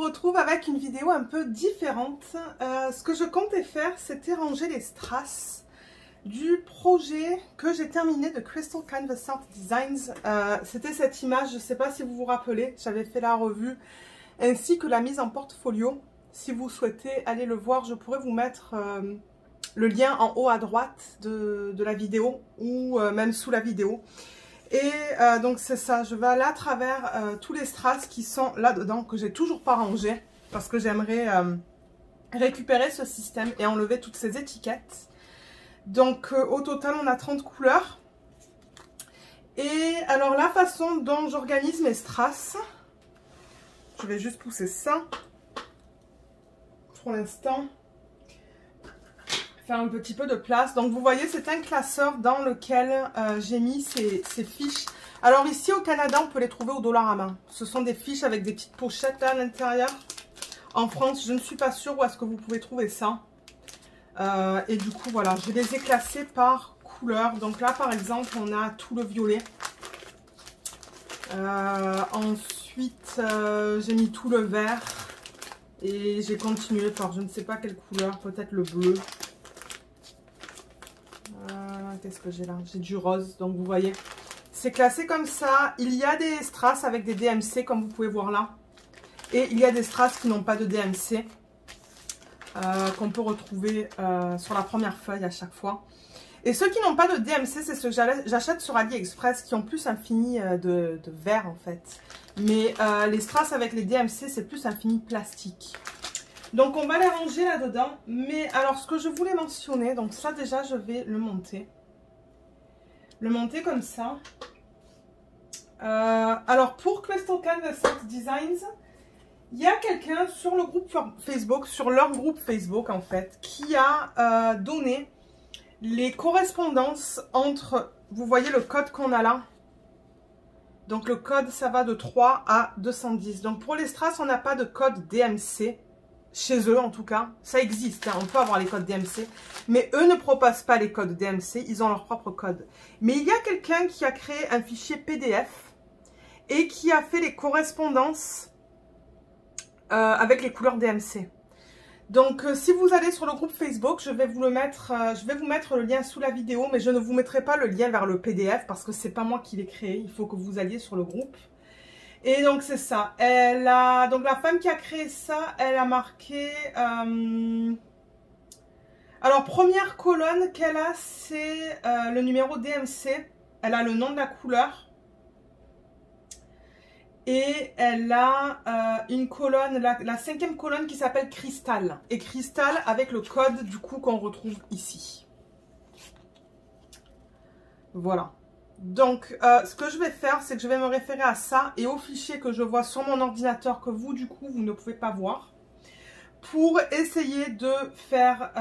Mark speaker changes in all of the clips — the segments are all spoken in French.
Speaker 1: retrouve avec une vidéo un peu différente. Ce que je comptais faire, c'était ranger les strass du projet que j'ai terminé de Crystal Canvas Art Designs. C'était cette image, je ne sais pas si vous vous rappelez, j'avais fait la revue, ainsi que la mise en portfolio. Si vous souhaitez aller le voir, je pourrais vous mettre le lien en haut à droite de la vidéo ou même sous la vidéo. Et donc c'est ça, je vais aller à travers tous les strass qui sont là-dedans, que j'ai toujours pas rangé, parce que j'aimerais récupérer ce système et enlever toutes ces étiquettes. Donc au total on a 30 couleurs. Et alors la façon dont j'organise mes strass, je vais juste pousser ça pour l'instant. Faire un petit peu de place. Donc vous voyez, c'est un classeur dans lequel j'ai mis ces fiches. Alors ici au Canada, on peut les trouver au Dollarama. Ce sont des fiches avec des petites pochettes là à l'intérieur. En France, je ne suis pas sûre où est-ce que vous pouvez trouver ça. Et du coup, voilà, je les ai classés par couleur. Donc là, par exemple, on a tout le violet. Ensuite, j'ai mis tout le vert. Et j'ai continué par je ne sais pas quelle couleur, peut-être le bleu. Qu'est-ce que j'ai là? J'ai du rose, donc vous voyez, c'est classé comme ça. Il y a des strass avec des DMC, comme vous pouvez voir là. Et il y a des strass qui n'ont pas de DMC, qu'on peut retrouver sur la première feuille à chaque fois. Et ceux qui n'ont pas de DMC, c'est ceux que j'achète sur AliExpress, qui ont plus un fini de vert en fait. Mais les strass avec les DMC, c'est plus un fini plastique. Donc on va les ranger là-dedans. Mais alors ce que je voulais mentionner, donc ça déjà je vais le monter. Le monter comme ça. Alors pour Crystal Canvas Art Designs, il y a quelqu'un sur le groupe Facebook, sur leur groupe Facebook en fait, qui a donné les correspondances entre, vous voyez le code qu'on a là. Donc le code ça va de 3 à 210. Donc pour les strass on n'a pas de code DMC. Chez eux en tout cas, ça existe, hein, on peut avoir les codes DMC, mais eux ne proposent pas les codes DMC, ils ont leur propre code. Mais il y a quelqu'un qui a créé un fichier PDF et qui a fait les correspondances avec les couleurs DMC. Donc si vous allez sur le groupe Facebook, je vais vous mettre le lien sous la vidéo, mais je ne vous mettrai pas le lien vers le PDF parce que c'est pas moi qui l'ai créé, il faut que vous alliez sur le groupe. Et donc c'est ça, donc la femme qui a créé ça, elle a marqué, alors première colonne qu'elle a, c'est le numéro DMC, elle a le nom de la couleur, et elle a une colonne, la cinquième colonne qui s'appelle cristal, et cristal avec le code du coup qu'on retrouve ici. Voilà. Donc, ce que je vais faire, c'est que je vais me référer à ça et au fichier que je vois sur mon ordinateur que vous, du coup, vous ne pouvez pas voir, pour essayer de faire,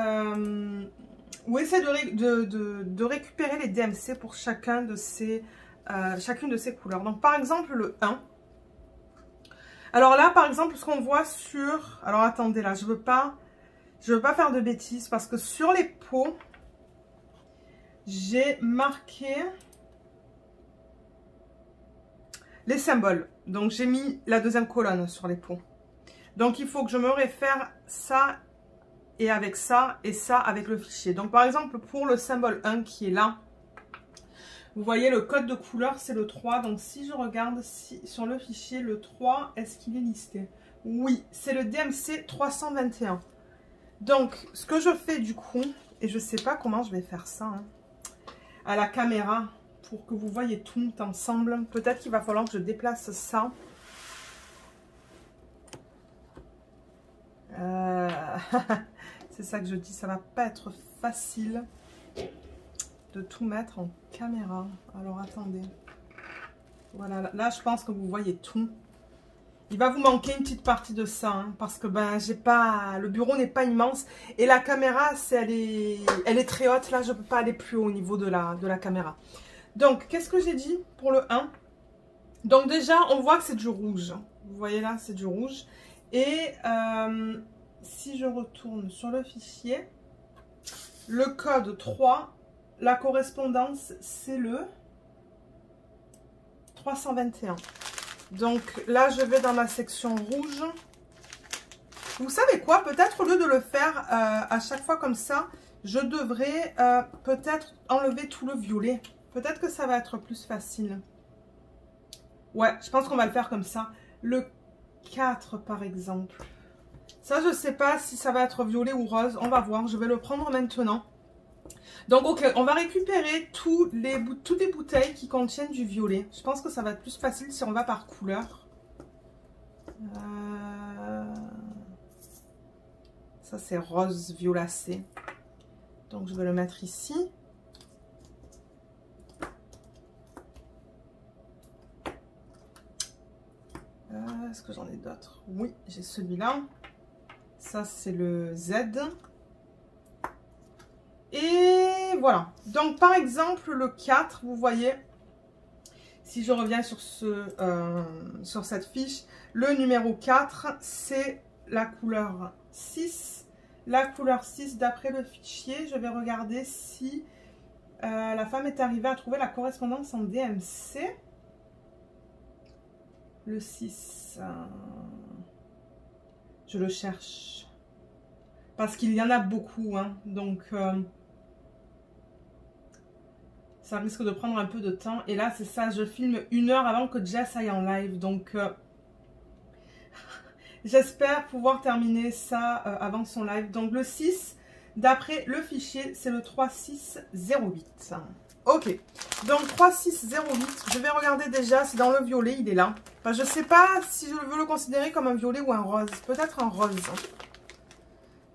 Speaker 1: ou essayer de récupérer les DMC pour chacune de ces couleurs. Donc, par exemple, le 1. Alors là, par exemple, ce qu'on voit sur... Alors, attendez, là, je veux pas faire de bêtises parce que sur les pots, j'ai marqué... les symboles. Donc j'ai mis la deuxième colonne sur les pots. Donc il faut que je me réfère ça et avec ça et ça avec le fichier. Donc par exemple pour le symbole 1 qui est là, vous voyez le code de couleur c'est le 3. Donc si je regarde sur le fichier le 3, est-ce qu'il est listé? Oui, c'est le DMC 321. Donc ce que je fais du coup, et je sais pas comment je vais faire ça hein, à la caméra, pour que vous voyez tout ensemble. Peut-être qu'il va falloir que je déplace ça. C'est ça que je dis, ça va pas être facile de tout mettre en caméra. Alors attendez. Voilà, là je pense que vous voyez tout. Il va vous manquer une petite partie de ça, hein, parce que ben j'ai pas, le bureau n'est pas immense et la caméra, elle est très haute. Là, je peux pas aller plus haut au niveau de la caméra. Donc, qu'est-ce que j'ai dit pour le 1? Donc déjà, on voit que c'est du rouge. Vous voyez là, c'est du rouge. Et si je retourne sur le fichier, le code 3, la correspondance, c'est le 321. Donc là, je vais dans ma section rouge. Vous savez quoi? Peut-être au lieu de le faire à chaque fois comme ça, je devrais peut-être enlever tout le violet. Peut-être que ça va être plus facile. Ouais, je pense qu'on va le faire comme ça. Le 4 par exemple. Ça, je ne sais pas si ça va être violet ou rose. On va voir. Je vais le prendre maintenant. Donc, ok, on va récupérer toutes les bouteilles qui contiennent du violet. Je pense que ça va être plus facile si on va par couleur. Ça, c'est rose violacé. Donc, je vais le mettre ici. Est-ce que j'en ai d'autres? Oui, j'ai celui-là. Ça, c'est le Z. Et voilà. Donc, par exemple, le 4, vous voyez, si je reviens sur, sur cette fiche, le numéro 4, c'est la couleur 6. La couleur 6, d'après le fichier, je vais regarder si la femme est arrivée à trouver la correspondance en DMC. Le 6, je le cherche. Parce qu'il y en a beaucoup, hein. Donc, ça risque de prendre un peu de temps. Et là, c'est ça, je filme 1 heure avant que Jess aille en live. Donc, j'espère pouvoir terminer ça avant son live. Donc, le 6, d'après le fichier, c'est le 3608. Ok, donc 3608, je vais regarder déjà si dans le violet, il est là. Enfin, je ne sais pas si je veux le considérer comme un violet ou un rose. Peut-être un rose.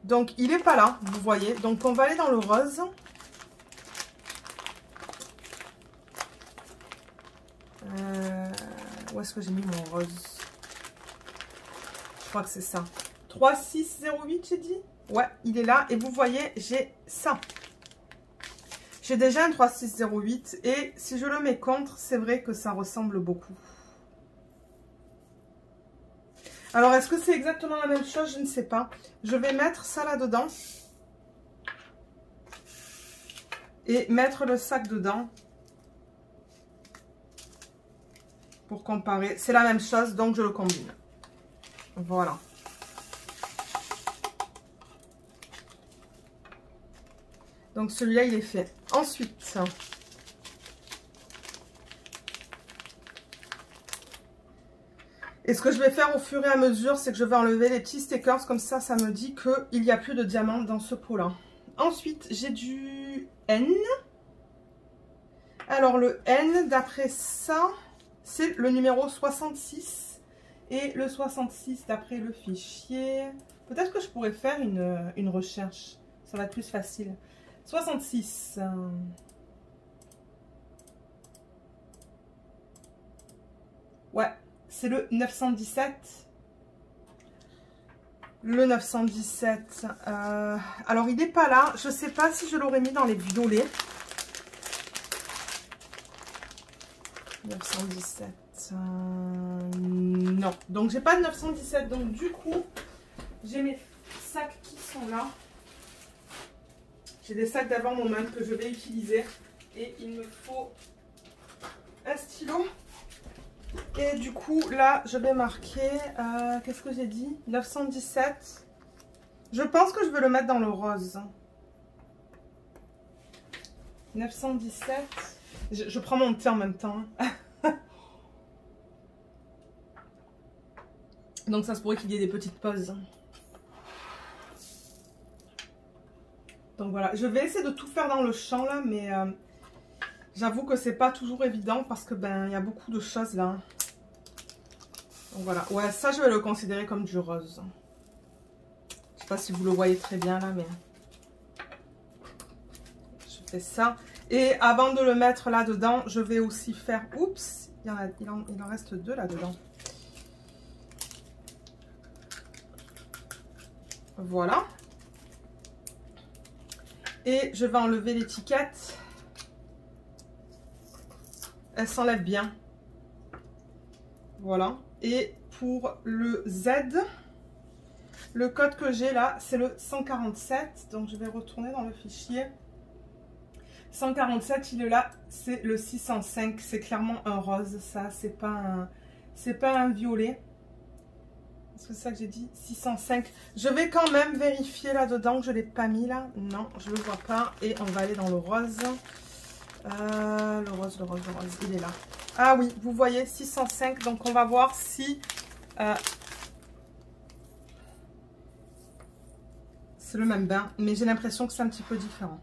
Speaker 1: Donc, il n'est pas là, vous voyez. Donc, on va aller dans le rose. Où est-ce que j'ai mis mon rose? Je crois que c'est ça. 3608, j'ai dit? Ouais, il est là. Et vous voyez, j'ai ça. J'ai déjà un 3608. Et si je le mets contre, c'est vrai que ça ressemble beaucoup. Alors, est-ce que c'est exactement la même chose? Je ne sais pas. Je vais mettre ça là-dedans. Et mettre le sac dedans. Pour comparer. C'est la même chose, donc je le combine. Voilà. Donc celui-là, il est fait. Ensuite, et ce que je vais faire au fur et à mesure, c'est que je vais enlever les petits stickers. Comme ça, ça me dit qu'il n'y a plus de diamants dans ce pot-là. Ensuite, j'ai du N. Alors, le N, d'après ça, c'est le numéro 66. Et le 66, d'après le fichier... Peut-être que je pourrais faire une recherche. Ça va être plus facile. 66. Ouais, c'est le 917. Le 917. Alors, il n'est pas là. Je ne sais pas si je l'aurais mis dans les violets. 917. Non. Donc, j'ai pas de 917. Donc, du coup, j'ai mes sacs qui sont là. J'ai des sacs d'avant mon main que je vais utiliser. Et il me faut un stylo. Et du coup, là, je vais marquer... qu'est-ce que j'ai dit? 917. Je pense que je vais le mettre dans le rose. 917. Je prends mon thé en même temps. Donc ça se pourrait qu'il y ait des petites pauses. Donc voilà, je vais essayer de tout faire dans le champ là, mais j'avoue que c'est pas toujours évident parce que ben il y a beaucoup de choses là. Donc voilà, ouais, ça je vais le considérer comme du rose. Je sais pas si vous le voyez très bien là, mais je fais ça. Et avant de le mettre là dedans, je vais aussi faire, oups, il en reste 2 là dedans. Voilà. Et je vais enlever l'étiquette. Elle s'enlève bien. Voilà. Et pour le Z, le code que j'ai là, c'est le 147. Donc, je vais retourner dans le fichier. 147, il est là. C'est le 605. C'est clairement un rose, ça. C'est pas un violet. Est-ce que c'est ça que j'ai dit? 605. Je vais quand même vérifier là-dedans que je ne l'ai pas mis là. Non, je ne le vois pas. Et on va aller dans le rose. Le rose, il est là. Ah oui, vous voyez, 605. Donc, on va voir si... c'est le même bain, mais j'ai l'impression que c'est un petit peu différent.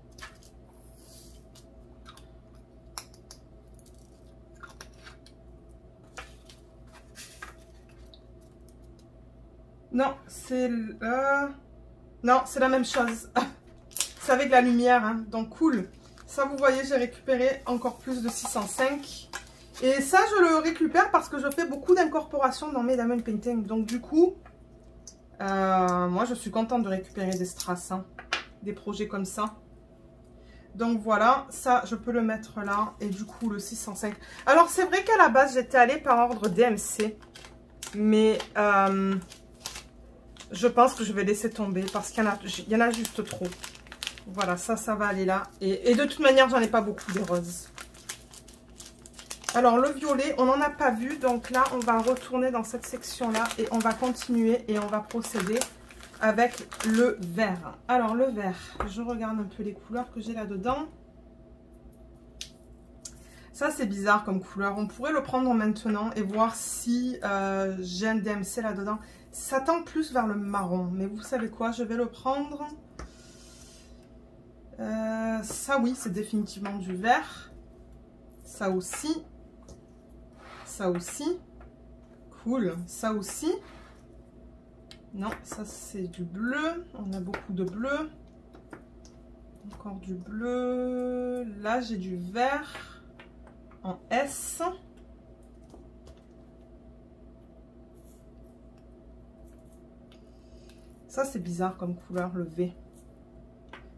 Speaker 1: Non, c'est non, c'est la même chose. C'est avec la lumière, hein, donc cool. Ça, vous voyez, j'ai récupéré encore plus de 605. Et ça, je le récupère parce que je fais beaucoup d'incorporations dans mes diamond painting. Donc du coup, moi, je suis contente de récupérer des strass, hein, des projets comme ça. Donc voilà, ça, je peux le mettre là. Et du coup, le 605. Alors, c'est vrai qu'à la base, j'étais allée par ordre DMC. Mais... je pense que je vais laisser tomber parce qu'il y en a juste trop. Voilà, ça va aller là. Et de toute manière, j'en ai pas beaucoup des roses. Alors, le violet, on n'en a pas vu. Donc là, on va retourner dans cette section-là et on va continuer et on va procéder avec le vert. Alors, le vert, je regarde un peu les couleurs que j'ai là-dedans. Ça, c'est bizarre comme couleur. On pourrait le prendre maintenant et voir si j'ai un DMC là-dedans. Ça tend plus vers le marron. Mais vous savez quoi? Je vais le prendre. Ça, oui, c'est définitivement du vert. Ça aussi. Ça aussi. Cool. Ça aussi. Non, ça, c'est du bleu. On a beaucoup de bleu. Encore du bleu. Là, j'ai du vert en S. Ça, c'est bizarre comme couleur, le V.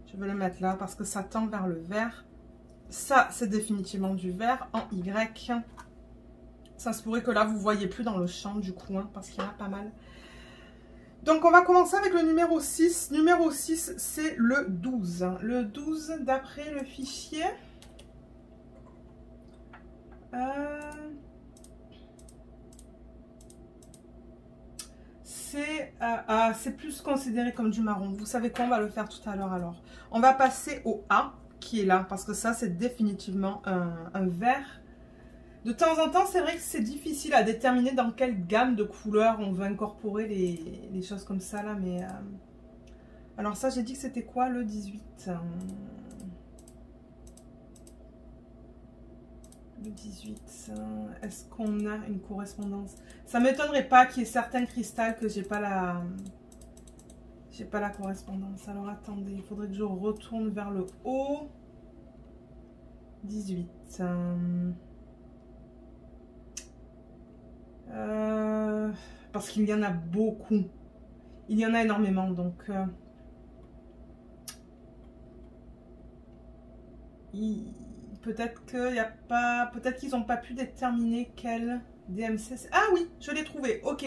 Speaker 1: Je vais le mettre là parce que ça tend vers le vert. Ça, c'est définitivement du vert en Y. Ça se pourrait que là, vous ne voyez plus dans le champ du coup, hein, parce qu'il y en a pas mal. Donc, on va commencer avec le numéro 6. Numéro 6, c'est le 12. Le 12, d'après le fichier... c'est plus considéré comme du marron. Vous savez quoi, on va le faire tout à l'heure alors. On va passer au A qui est là parce que ça c'est définitivement un vert. De temps en temps, c'est vrai que c'est difficile à déterminer dans quelle gamme de couleurs on veut incorporer les choses comme ça là. Mais alors ça, j'ai dit que c'était quoi le 18 Le 18, est-ce qu'on a une correspondance? Ça m'étonnerait pas qu'il y ait certains cristals que j'ai pas la correspondance. Alors attendez, il faudrait que je retourne vers le haut. 18. Parce qu'il y en a beaucoup. Il y en a énormément, donc... peut-être qu'il y a pas... Peut-être qu'ils n'ont pas pu déterminer quel DMC c'est. Ah oui, je l'ai trouvé. Ok.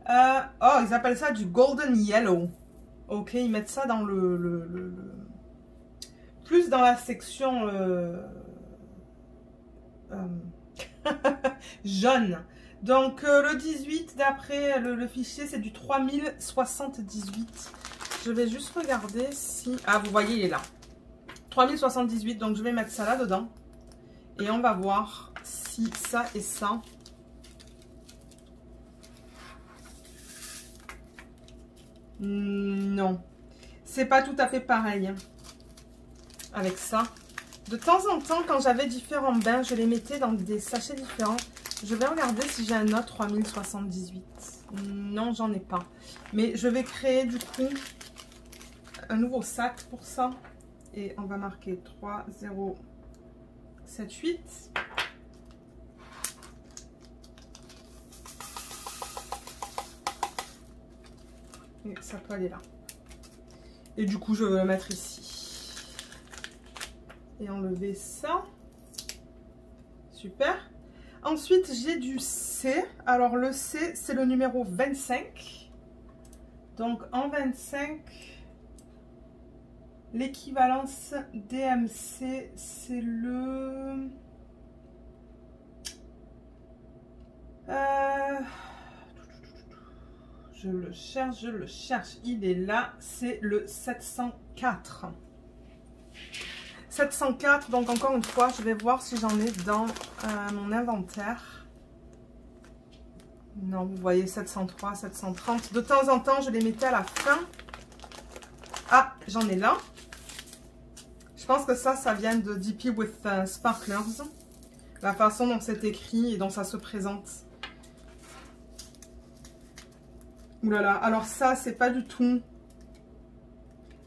Speaker 1: Oh, ils appellent ça du golden yellow. Ok, ils mettent ça dans plus dans la section jaune. Donc le 18, d'après le fichier, c'est du 3078. Je vais juste regarder si... Ah, vous voyez, il est là. 3078, donc je vais mettre ça là-dedans. Et on va voir si ça et ça... Non. C'est pas tout à fait pareil avec ça. De temps en temps, quand j'avais différents bains, je les mettais dans des sachets différents. Je vais regarder si j'ai un autre 3078. Non, j'en ai pas. Mais je vais créer du coup un nouveau sac pour ça. Et on va marquer 3078. Et ça peut aller là. Et du coup, je vais le mettre ici. Et enlever ça. Super. Ensuite, j'ai du C. Alors, le C, c'est le numéro 25. Donc, en 25, l'équivalence DMC, c'est le... Je le cherche, je le cherche. Il est là, c'est le 704. 704, donc encore une fois, je vais voir si j'en ai dans mon inventaire. Non, vous voyez 703, 730. De temps en temps, je les mettais à la fin. Ah, j'en ai là. Je pense que ça vient de DP with Sparklers. La façon dont c'est écrit et dont ça se présente. Ouh là là, alors ça, c'est pas du tout...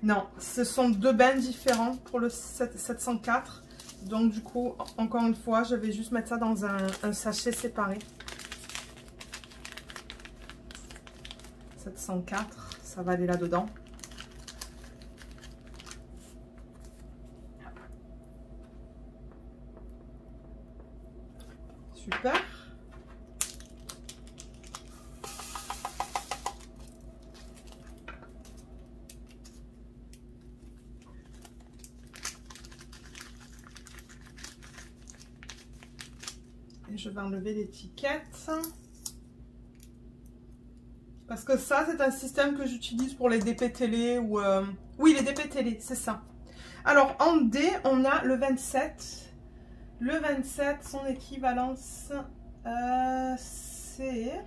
Speaker 1: Non, ce sont deux bains différents pour le 704. Donc du coup, encore une fois, je vais juste mettre ça dans un sachet séparé. 704, ça va aller là-dedans. Super. Et je vais enlever l'étiquette. Parce que ça, c'est un système que j'utilise pour les DP télé ou... Oui, les DP télé, c'est ça. Alors, en D, on a le 27. Le 27, son équivalence, c'est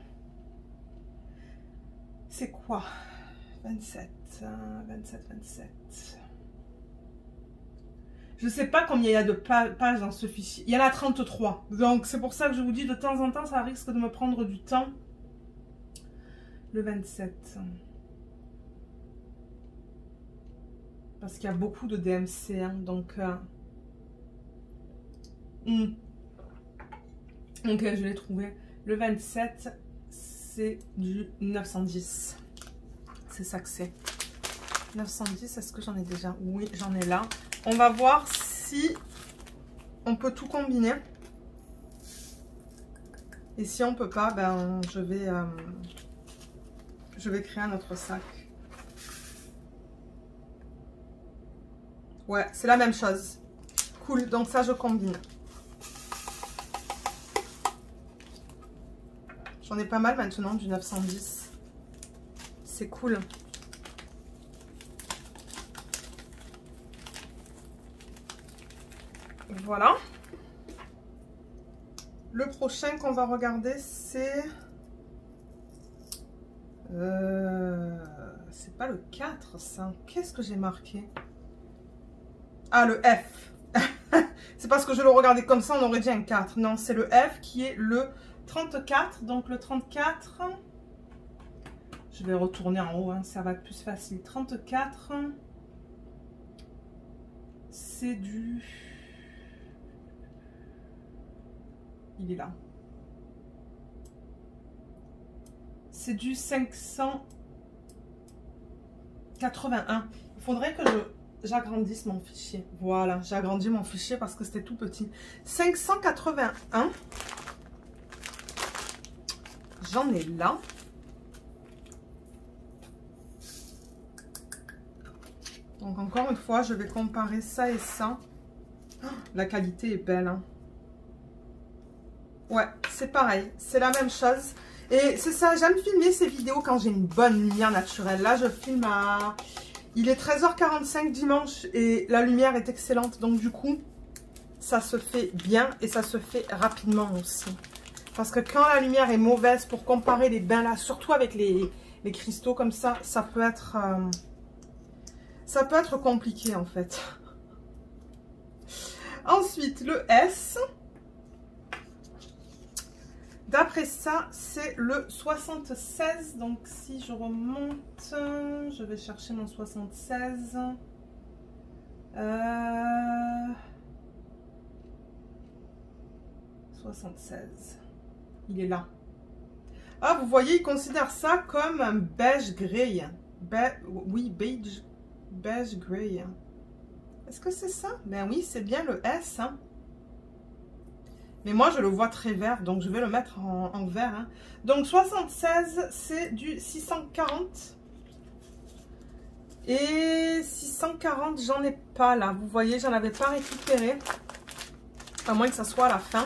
Speaker 1: quoi? 27, 27, 27. Je ne sais pas combien il y a de pages dans ce fichier. Il y en a 33. Donc, c'est pour ça que je vous dis, de temps en temps, ça risque de me prendre du temps. Le 27. Parce qu'il y a beaucoup de DMC. Hein, donc, ok, je l'ai trouvé. Le 27, c'est du 910. C'est ça que c'est. 910, est-ce que j'en ai déjà? Oui, j'en ai là. On va voir si on peut tout combiner. Et si on peut pas, ben je vais créer un autre sac. Ouais, c'est la même chose. Cool, donc ça je combine. J'en ai pas mal maintenant du 910. C'est cool. Voilà. Le prochain qu'on va regarder, c'est... c'est pas le 4, ça. Qu'est-ce que j'ai marqué? Ah, le F. C'est parce que je le regardais comme ça, on aurait dit un 4. Non, c'est le F qui est le 34. Donc le 34... Je vais retourner en haut, hein, ça va être plus facile. 34, c'est du... Il est là. C'est du 581. Il faudrait que j'agrandisse mon fichier. Voilà, j'ai agrandi mon fichier parce que c'était tout petit. 581. J'en ai là. Donc encore une fois, je vais comparer ça et ça. Oh, la qualité est belle, hein. Ouais, c'est pareil, c'est la même chose. Et c'est ça, j'aime filmer ces vidéos quand j'ai une bonne lumière naturelle. Là, je filme à... Il est 13h45 dimanche et la lumière est excellente. Donc du coup, ça se fait bien et ça se fait rapidement aussi. Parce que quand la lumière est mauvaise, pour comparer les bains là, surtout avec les cristaux comme ça, ça peut être compliqué en fait. Ensuite, le S. D'après ça, c'est le 76. Donc, si je remonte, je vais chercher mon 76. 76. Il est là. Ah, vous voyez, il considère ça comme un beige grey. Oui, beige grey. Est-ce que c'est ça? Ben oui, c'est bien le S. Hein. Mais moi, je le vois très vert, donc je vais le mettre en vert. Hein. Donc, 76, c'est du 640. Et 640, j'en ai pas là. Vous voyez, j'en avais pas récupéré. À moins que ça soit à la fin.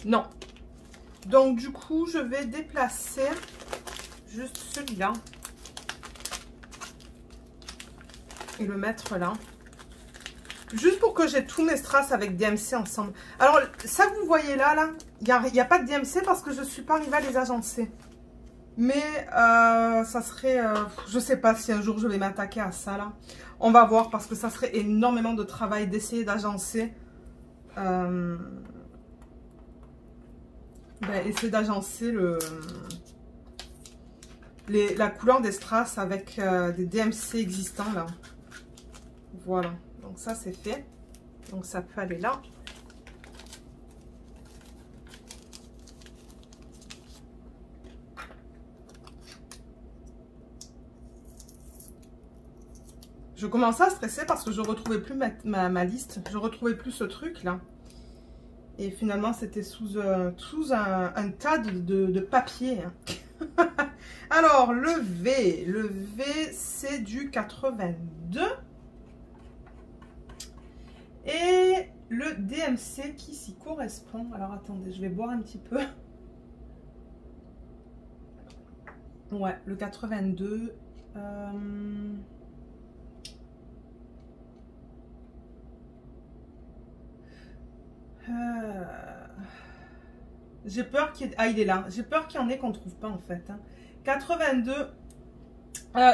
Speaker 1: Non. Donc du coup, je vais déplacer juste celui-là. Et le mettre là. Juste pour que j'ai tous mes strass avec DMC ensemble. Alors, ça que vous voyez là, il n'y a pas de DMC parce que je ne suis pas arrivée à les agencer. Mais ça serait... je ne sais pas si un jour je vais m'attaquer à ça là. On va voir parce que ça serait énormément de travail d'essayer d'agencer. Essayer d'agencer la couleur des strass avec des DMC existants là. Voilà. Donc ça c'est fait. Donc ça peut aller là. Je commençais à stresser parce que je ne retrouvais plus ma liste. Je ne retrouvais plus ce truc là. Et finalement c'était sous un tas de papier. Alors le V. Le V c'est du 82. Et le DMC qui s'y correspond. Alors attendez, je vais boire un petit peu. Ouais, le 82. J'ai peur qu'il y ait... Ah, il est là. J'ai peur qu'il y en ait qu'on ne trouve pas en fait. 82.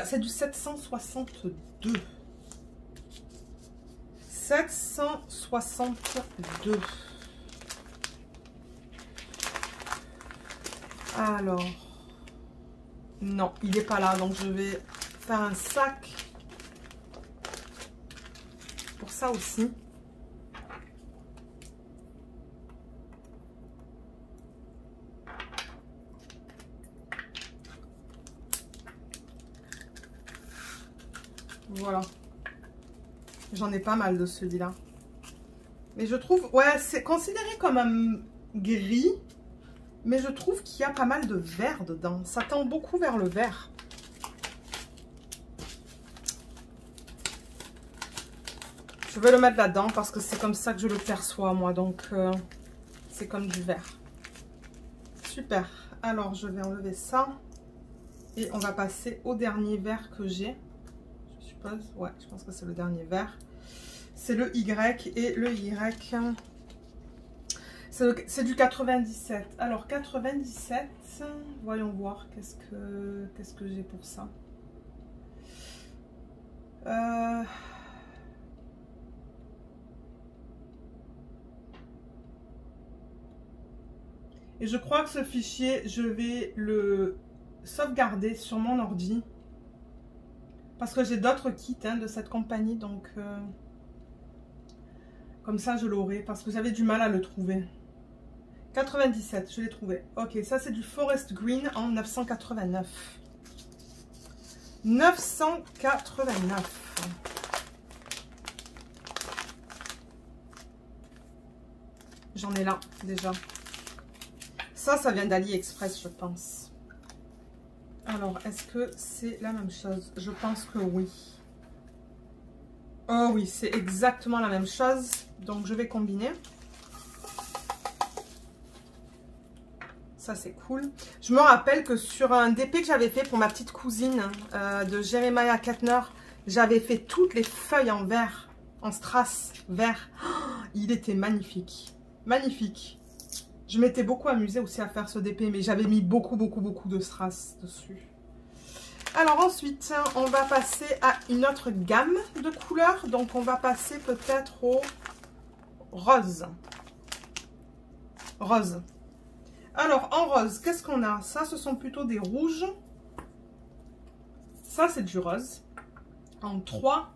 Speaker 1: C'est du 762. 762. Alors, non, il n'est pas là, donc je vais faire un sac pour ça aussi. Voilà. J'en ai pas mal de celui-là. Mais je trouve... Ouais, c'est considéré comme un gris. Mais je trouve qu'il y a pas mal de vert dedans. Ça tend beaucoup vers le vert. Je vais le mettre là-dedans parce que c'est comme ça que je le perçois, moi. Donc, c'est comme du vert. Super. Alors, je vais enlever ça. Et on va passer au dernier vert que j'ai. Ouais, je pense que c'est le dernier vert. C'est le Y et le Y, c'est du 97. Alors 97, voyons voir qu'est-ce que j'ai pour ça. Et je crois que ce fichier, je vais le sauvegarder sur mon ordi. Parce que j'ai d'autres kits de cette compagnie, donc comme ça je l'aurai. Parce que j'avais du mal à le trouver. 97, je l'ai trouvé. Ok, ça c'est du Forest Green en 989. 989. J'en ai là déjà. Ça vient d'AliExpress, je pense. Alors, est-ce que c'est la même chose? Je pense que oui. Oh oui, c'est exactement la même chose. Donc, je vais combiner. Ça, c'est cool. Je me rappelle que sur un DP que j'avais fait pour ma petite cousine de Jeremiah Kettner, j'avais fait toutes les feuilles en vert, en strass vert. Oh, il était magnifique. Magnifique. Je m'étais beaucoup amusée aussi à faire ce DP, mais j'avais mis beaucoup de strass dessus. Alors ensuite, on va passer à une autre gamme de couleurs. Donc, on va passer peut-être au rose. Rose. Alors, en rose, qu'est-ce qu'on a? Ça, ce sont plutôt des rouges. Ça, c'est du rose. En 3.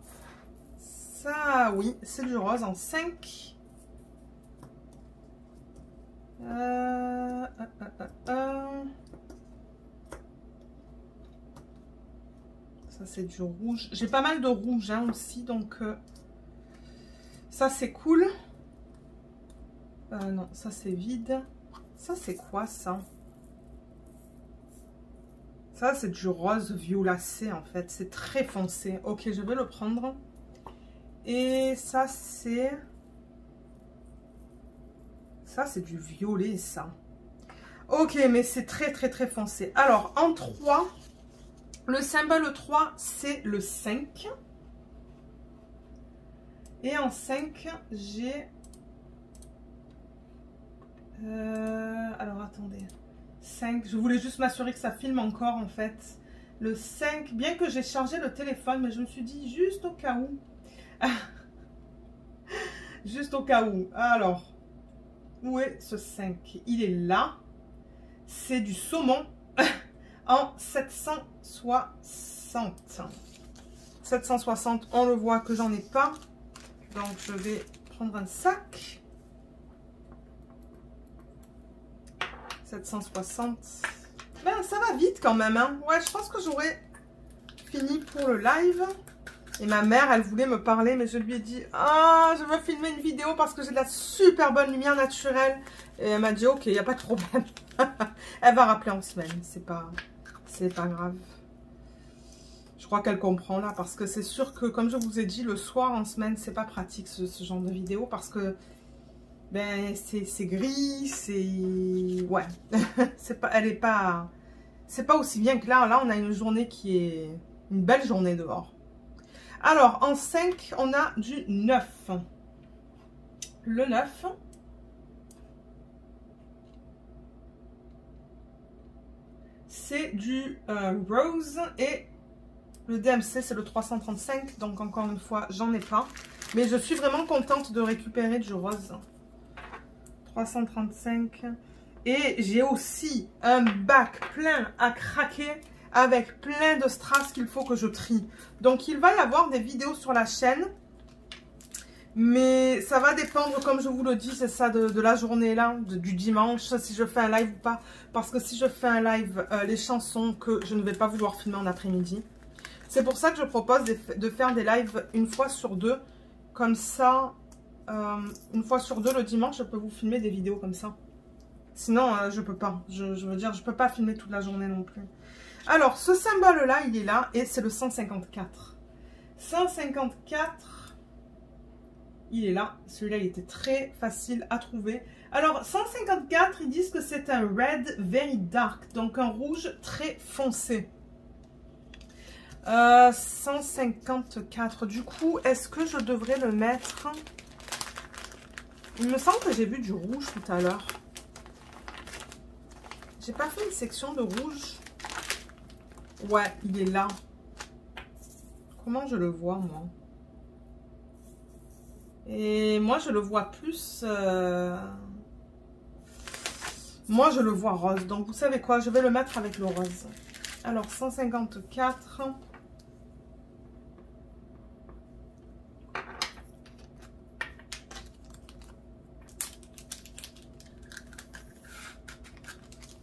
Speaker 1: Ça, oui, c'est du rose. En 5. Ça c'est du rouge. J'ai pas mal de rouge aussi, donc ça c'est cool. Non, ça c'est vide. Ça c'est quoi ça? Ça c'est du rose violacé en fait. C'est très foncé. Ok, je vais le prendre. Et ça c'est Ça, c'est du violet, ça. Ok, mais c'est très, très, très foncé. Alors, en 3, le symbole 3, c'est le 5. Et en 5, j'ai... alors, attendez. 5, je voulais juste m'assurer que ça filme encore, en fait. Le 5, bien que j'ai chargé le téléphone, mais je me suis dit juste au cas où. Juste au cas où. Alors, où est ce 5? Il est là. C'est du saumon en 760. 760, on le voit que j'en ai pas. Donc, je vais prendre un sac. 760. Ben, ça va vite quand même. Hein. Ouais, je pense que j'aurais fini pour le live. Et ma mère, elle voulait me parler, mais je lui ai dit « Ah, je veux filmer une vidéo parce que j'ai de la super bonne lumière naturelle. » Et elle m'a dit « Ok, il n'y a pas de problème. » Elle va rappeler en semaine, c'est pas grave. Je crois qu'elle comprend là, parce que c'est sûr que, comme je vous ai dit, le soir en semaine, c'est pas pratique ce genre de vidéo, parce que ben c'est gris, c'est... Ouais, c'est pas aussi bien que là. Là, on a une journée qui est... Une belle journée dehors. Alors, en 5, on a du 9. Le 9. C'est du rose. Et le DMC, c'est le 335. Donc, encore une fois, j'en ai pas. Mais je suis vraiment contente de récupérer du rose. 335. Et j'ai aussi un bac plein à craquer, avec plein de strass qu'il faut que je trie. Donc, il va y avoir des vidéos sur la chaîne. Mais ça va dépendre, comme je vous le dis, c'est ça, de la journée là, du dimanche, si je fais un live ou pas. Parce que si je fais un live, les chansons que je ne vais pas vouloir filmer en après-midi. C'est pour ça que je propose de faire des lives une fois sur deux. Comme ça, une fois sur deux le dimanche, je peux vous filmer des vidéos comme ça. Sinon, je peux pas. Je veux dire, je peux pas filmer toute la journée non plus. Alors, ce symbole-là, il est là et c'est le 154. 154, il est là. Celui-là, il était très facile à trouver. Alors, 154, ils disent que c'est un red very dark, donc un rouge très foncé. 154, du coup, est-ce que je devrais le mettre? Il me semble que j'ai vu du rouge tout à l'heure. J'ai pas fait une section de rouge. Ouais, il est là. Comment je le vois, moi? Et moi, je le vois plus... Moi, je le vois rose. Donc, vous savez quoi? Je vais le mettre avec le rose. Alors, 154.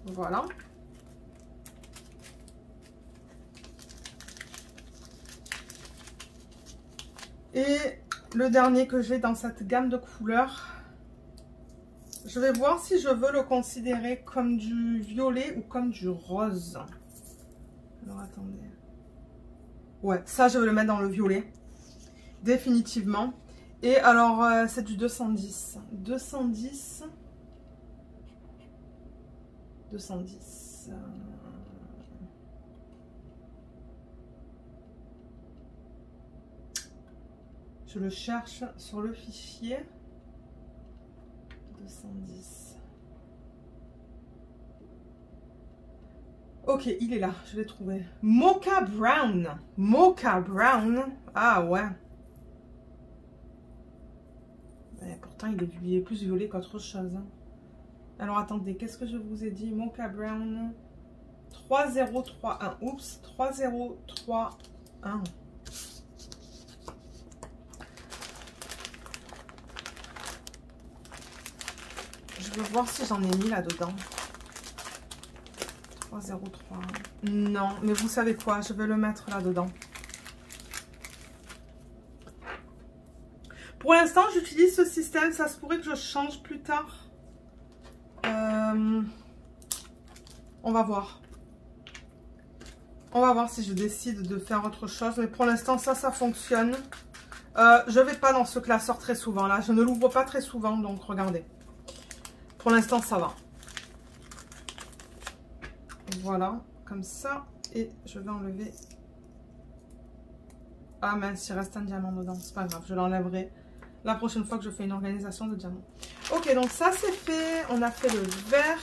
Speaker 1: Voilà. Et le dernier que j'ai dans cette gamme de couleurs, je vais voir si je veux le considérer comme du violet ou comme du rose. Alors, attendez. Ouais, ça, je vais le mettre dans le violet. Définitivement. Et alors, c'est du 210. 210. 210. Je le cherche sur le fichier. 210. Ok, il est là, je l'ai trouvé. Mocha Brown. Mocha Brown. Ah ouais. Mais pourtant, il est plus violet qu'autre chose. Hein. Alors, attendez, qu'est-ce que je vous ai dit? Mocha Brown. 3031. Oups, 3031. Je veux voir si j'en ai mis là-dedans. 303. Non, mais vous savez quoi? Je vais le mettre là-dedans. Pour l'instant, j'utilise ce système. Ça se pourrait que je change plus tard. On va voir. On va voir si je décide de faire autre chose. Mais pour l'instant, ça fonctionne. Je ne vais pas dans ce classeur très souvent. Là, je ne l'ouvre pas très souvent. Donc, regardez. Pour l'instant, ça va. Voilà, comme ça. Et je vais enlever... Ah mince, il reste un diamant dedans. C'est pas grave, je l'enlèverai la prochaine fois que je fais une organisation de diamants. Ok, donc ça c'est fait. On a fait le vert.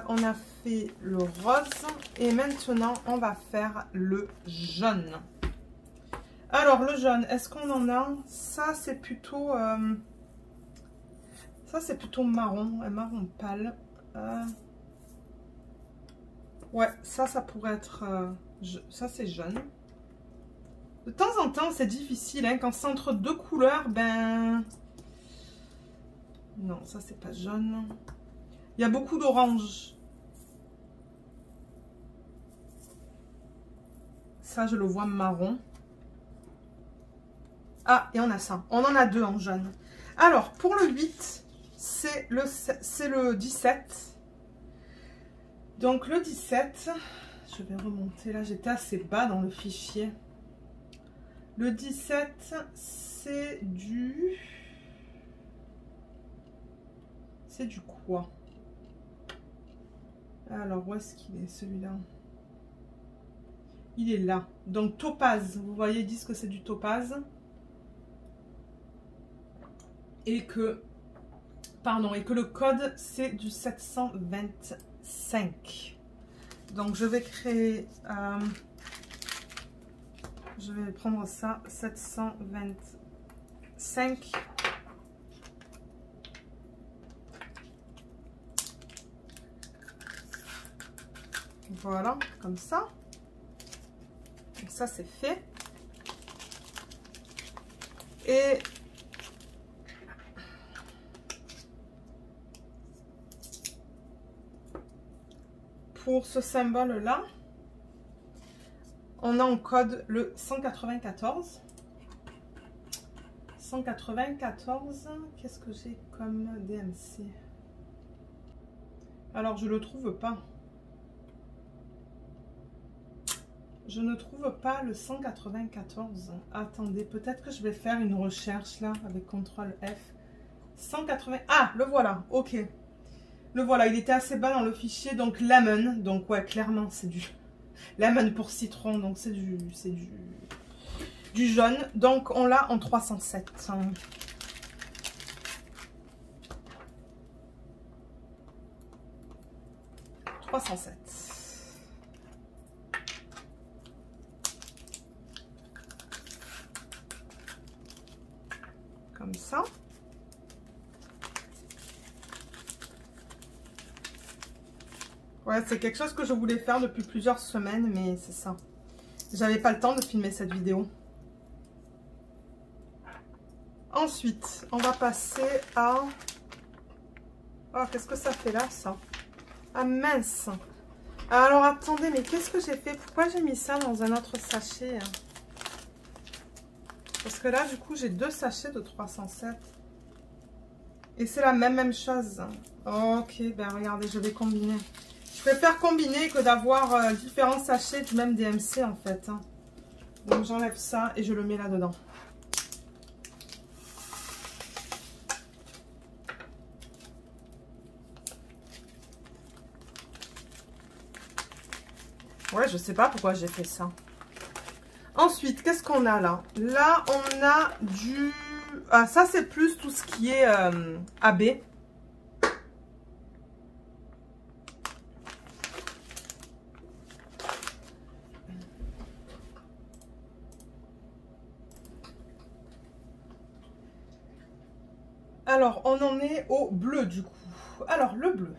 Speaker 1: On a fait le rose. Et maintenant, on va faire le jaune. Alors, le jaune, est-ce qu'on en a? Ça, c'est plutôt... ça, c'est plutôt marron. Un marron pâle. Ouais, ça pourrait être... ça, c'est jaune. De temps en temps, c'est difficile. Hein, quand c'est entre deux couleurs, ben... Non, ça, c'est pas jaune. Il y a beaucoup d'orange. Ça, je le vois marron. Ah, et on a ça. On en a deux en jaune. Alors, pour le 8, c'est le 17. Donc, le 17, je vais remonter. Là, j'étais assez bas dans le fichier. Le 17, c'est du... C'est du quoi? Alors, où est-ce qu'il est, celui-là? Il est là. Donc, topaz. Vous voyez, ils disent que c'est du topaz. Et que... Pardon, et que le code, c'est du 725. Donc, je vais créer... je vais prendre ça, 725. Voilà, comme ça. Donc ça, c'est fait. Et pour ce symbole-là, on a en code le 194. 194, qu'est-ce que j'ai comme DMC? Alors, je ne le trouve pas. Je ne trouve pas le 194. Attendez, peut-être que je vais faire une recherche là avec CTRL F. 180. Ah, le voilà. Ok. Le voilà. Il était assez bas dans le fichier. Donc lemon. Donc ouais, clairement c'est du lemon pour citron. Donc c'est du jaune. Donc on l'a en 307. 307. Comme ça. Ouais, c'est quelque chose que je voulais faire depuis plusieurs semaines, mais c'est ça. J'avais pas le temps de filmer cette vidéo. Ensuite, on va passer à... Oh, qu'est-ce que ça fait là, ça? Ah, mince! Alors, attendez, mais qu'est-ce que j'ai fait? Pourquoi j'ai mis ça dans un autre sachet? Parce que là, du coup, j'ai deux sachets de 307. Et c'est la même chose. Ok, ben regardez, je vais combiner. Je préfère combiner que d'avoir différents sachets du même DMC, en fait. Donc, j'enlève ça et je le mets là-dedans. Ouais, je sais pas pourquoi j'ai fait ça. Ensuite, qu'est-ce qu'on a là? Là, on a du... Ah, ça, c'est plus tout ce qui est AB. Alors, on en est au bleu, du coup. Alors, le bleu.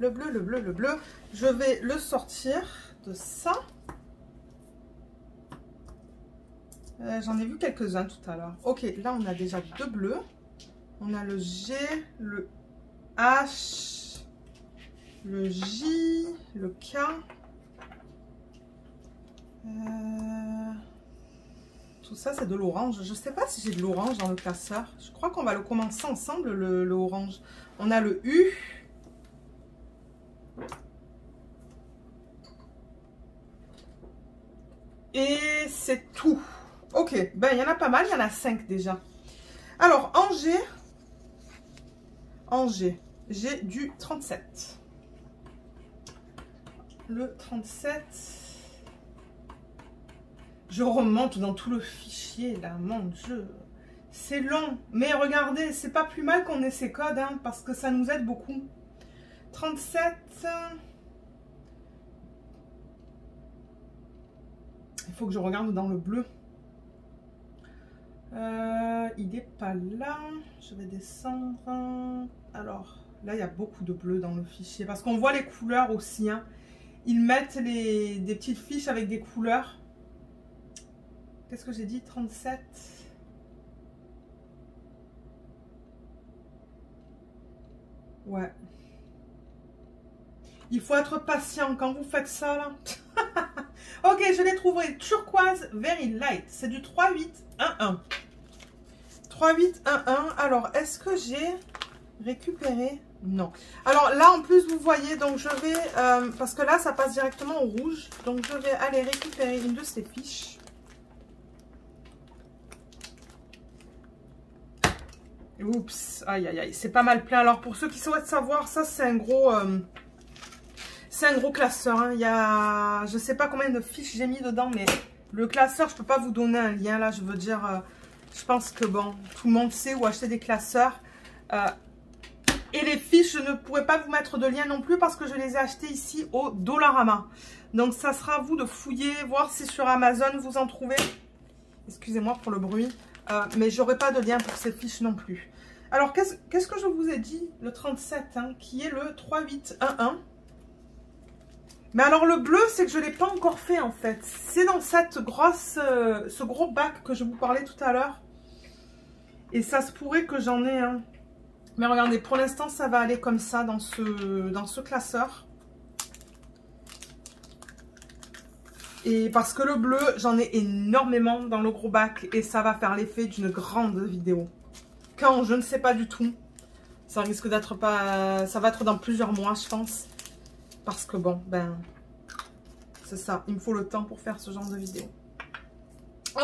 Speaker 1: Le bleu. Je vais le sortir de ça. J'en ai vu quelques-uns tout à l'heure. Ok, là on a déjà deux bleus. On a le G, le H, le J, le K. Tout ça c'est de l'orange. Je ne sais pas si j'ai de l'orange dans le classeur. Je crois qu'on va le commencer ensemble, le orange. On a le U. Et c'est tout. Ok, ben il y en a pas mal, il y en a 5 déjà. Alors, en G, en G. J'ai du 37. Le 37. Je remonte dans tout le fichier là, mon Dieu. C'est long. Mais regardez, c'est pas plus mal qu'on ait ces codes, hein, parce que ça nous aide beaucoup. 37. Il faut que je regarde dans le bleu. Il n'est pas là. Je vais descendre. Alors, là, il y a beaucoup de bleu dans le fichier. Parce qu'on voit les couleurs aussi. Hein. Ils mettent des petites fiches avec des couleurs. Qu'est-ce que j'ai dit? 37. Ouais. Il faut être patient quand vous faites ça, là. Ok, je l'ai trouvé. Turquoise Very Light. C'est du 3811. 3811. Alors, est-ce que j'ai récupéré? Non. Alors là, en plus, vous voyez, donc je vais... parce que là, ça passe directement au rouge. Donc, je vais aller récupérer une de ces fiches. Oups. Aïe, aïe, aïe. C'est pas mal plein. Alors, pour ceux qui souhaitent savoir, ça, c'est un gros... c'est un gros classeur. Hein. Il y a... Je sais pas combien de fiches j'ai mis dedans, mais le classeur, je peux pas vous donner un lien. Là, je veux dire... je pense que, bon, tout le monde sait où acheter des classeurs. Et les fiches, je ne pourrais pas vous mettre de lien non plus parce que je les ai achetées ici au Dollarama. Donc, ça sera à vous de fouiller, voir si sur Amazon, vous en trouvez. Excusez-moi pour le bruit. Mais j'aurai pas de lien pour ces fiches non plus. Alors, qu'est-ce que je vous ai dit? Le 37, hein, qui est le 3811. Mais alors, le bleu, c'est que je ne l'ai pas encore fait, en fait. C'est dans cette grosse, ce gros bac que je vous parlais tout à l'heure. Et ça se pourrait que j'en ai un. Mais regardez, pour l'instant, ça va aller comme ça dans ce classeur. Et parce que le bleu, j'en ai énormément dans le gros bac. Et ça va faire l'effet d'une grande vidéo. Quand, je ne sais pas du tout. Ça risque d'être pas... Ça va être dans plusieurs mois, je pense. Parce que bon, ben... C'est ça, il me faut le temps pour faire ce genre de vidéo.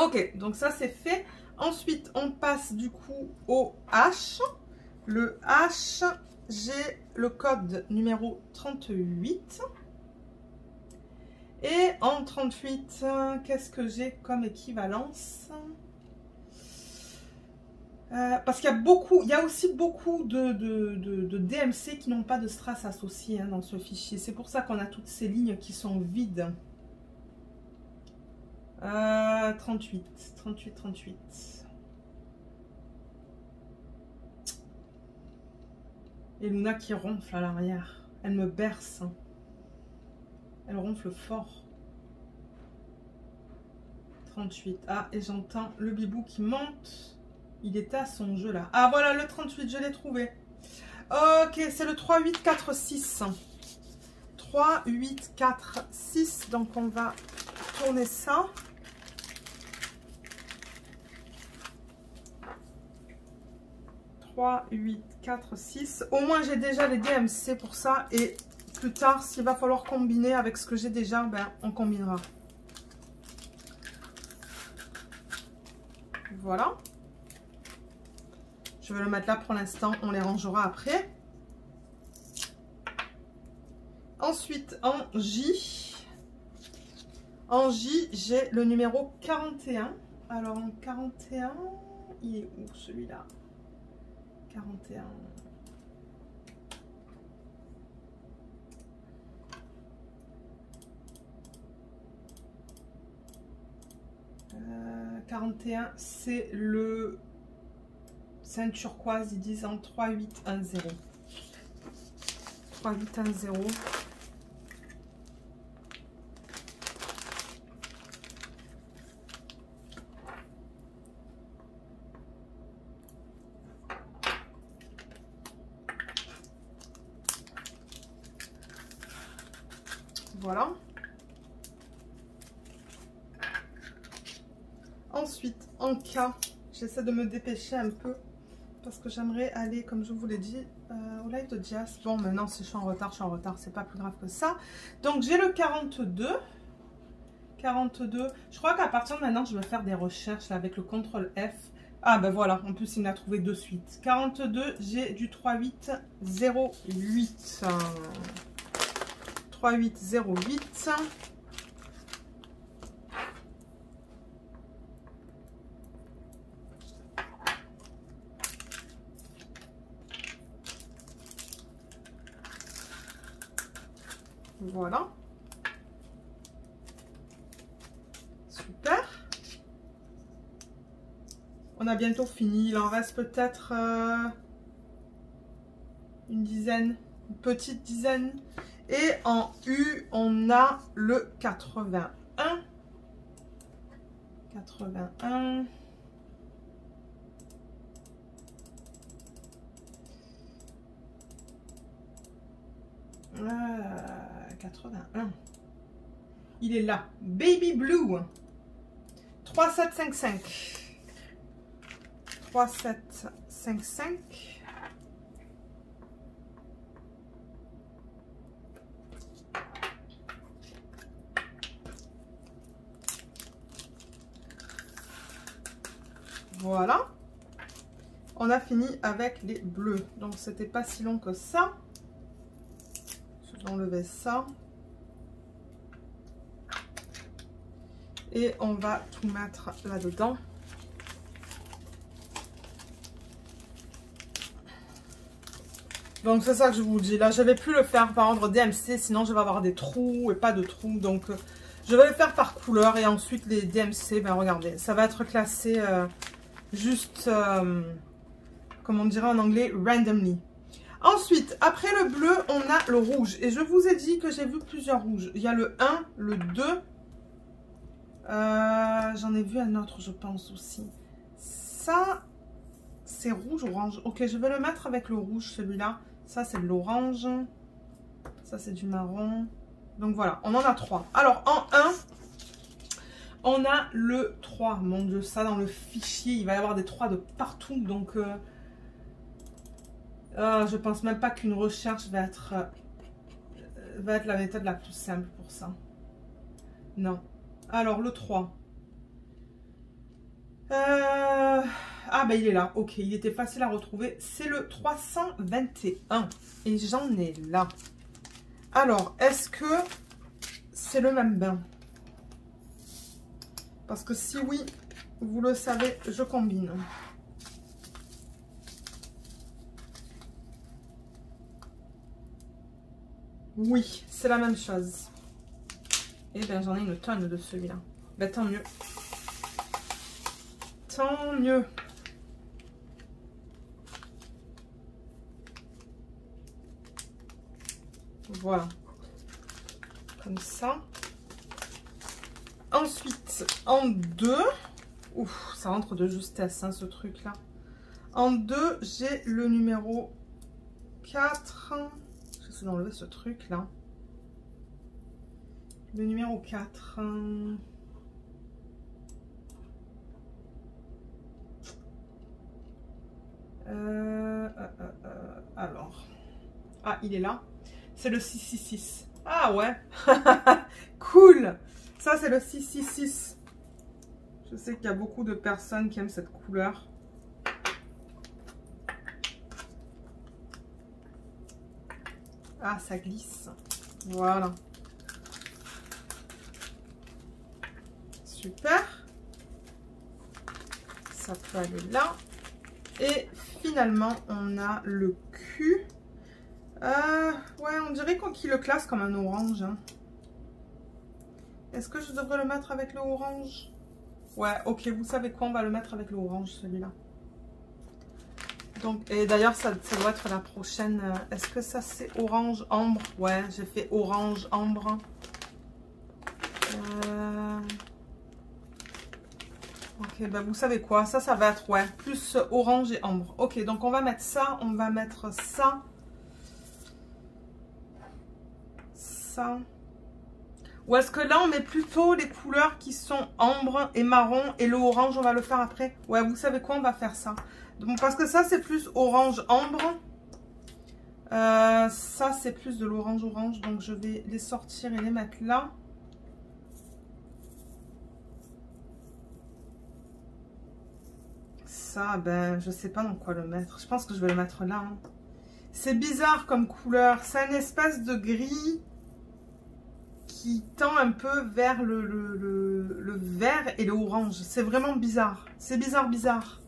Speaker 1: Ok, donc ça c'est fait. Ensuite, on passe du coup au H. Le H, j'ai le code numéro 38. Et en 38, qu'est-ce que j'ai comme équivalence? Parce qu'il y a aussi beaucoup de DMC qui n'ont pas de strass associé, hein, dans ce fichier. C'est pour ça qu'on a toutes ces lignes qui sont vides. 38. Et Luna qui ronfle à l'arrière. Elle me berce. Elle ronfle fort. 38. Ah, et j'entends le bibou qui monte. Il était à son jeu là. Ah, voilà le 38, je l'ai trouvé. Ok, c'est le 3846. 3846. Donc, on va tourner ça. Trois, 8, 4, 6. Au moins, j'ai déjà les DMC pour ça. Et plus tard, s'il va falloir combiner avec ce que j'ai déjà, ben, on combinera. Voilà. Je vais le mettre là pour l'instant. On les rangera après. Ensuite, en J. En J, j'ai le numéro 41. Alors, en 41, il est où celui-là? 41. Euh, 41, c'est le... C'est un turquoise, ils disent en 3810. 3810. Voilà. Ensuite, en K, j'essaie de me dépêcher un peu parce que j'aimerais aller, comme je vous l'ai dit, au live de Jazz. Bon, maintenant, si je suis en retard, c'est pas plus grave que ça. Donc, j'ai le 42. 42. Je crois qu'à partir de maintenant, je vais faire des recherches là, avec le CTRL F Ah ben voilà, en plus il m'a trouvé de suite. 42, j'ai du 3808. 3808. Voilà. Super. On a bientôt fini. Il en reste peut-être une dizaine, une petite dizaine. Et en U, on a le 81. 81. Ah, 81. Il est là. Baby Blue. 3755. 3755. Voilà. On a fini avec les bleus. Donc, c'était pas si long que ça. Je vais enlever ça. Et on va tout mettre là-dedans. Donc c'est ça que je vous dis. Là, je ne vais plus le faire par ordre DMC, sinon je vais avoir des trous et pas de trous. Donc je vais le faire par couleur et ensuite les DMC, ben regardez, ça va être classé juste, comme on dirait en anglais, randomly. Ensuite, après le bleu, on a le rouge. Et je vous ai dit que j'ai vu plusieurs rouges. Il y a le 1, le 2. J'en ai vu un autre, je pense aussi. Ça, c'est rouge-orange. Ok, je vais le mettre avec le rouge, celui-là. Ça, c'est de l'orange. Ça, c'est du marron. Donc, voilà, on en a 3. Alors, en 1, on a le 3. Mon Dieu, ça, dans le fichier, il va y avoir des 3 de partout. Donc, je pense même pas qu'une recherche va être la méthode la plus simple pour ça. Non. Alors, le 3. Ah, ben il est là. Ok, il était facile à retrouver. C'est le 321. Et j'en ai là. Alors, est-ce que c'est le même bain? Parce que si oui, vous le savez, je combine. Oui, c'est la même chose. Et bien, j'en ai une tonne de celui-là. Ben, tant mieux. Tant mieux. Voilà. Comme ça. Ensuite, en 2. Ouf, ça rentre de justesse, hein, ce truc-là. En 2, j'ai le numéro 4. J'essaie d'enlever ce truc-là. Le numéro 4. Alors. Ah, il est là. C'est le 666. Ah ouais. Cool. Ça, c'est le 666. Je sais qu'il y a beaucoup de personnes qui aiment cette couleur. Ah, ça glisse. Voilà. Super. Ça peut aller là. Et finalement, on a le Q. Ouais, on dirait qu'il le classe comme un orange. Hein. Est-ce que je devrais le mettre avec le orange? Ouais, ok, vous savez quoi? On va le mettre avec le orange, celui-là. Donc, et d'ailleurs, ça doit être la prochaine. Est-ce que ça, c'est orange ambre? Ouais, j'ai fait orange ambre. Ok, ben vous savez quoi? Ça va être, ouais, plus orange et ambre. Ok, donc on va mettre ça, on va mettre ça. Ça. Ou est-ce que là, on met plutôt les couleurs qui sont ambre et marron et le orange, on va le faire après? Ouais, vous savez quoi? On va faire ça. Donc, parce que ça, c'est plus orange ambre. Ça, c'est plus de l'orange orange. Donc, je vais les sortir et les mettre là. Ça, ben, je sais pas dans quoi le mettre. Je pense que je vais le mettre là. Hein. C'est bizarre comme couleur. C'est une espèce de gris qui tend un peu vers le vert et le orange. C'est vraiment bizarre. C'est bizarre, bizarre.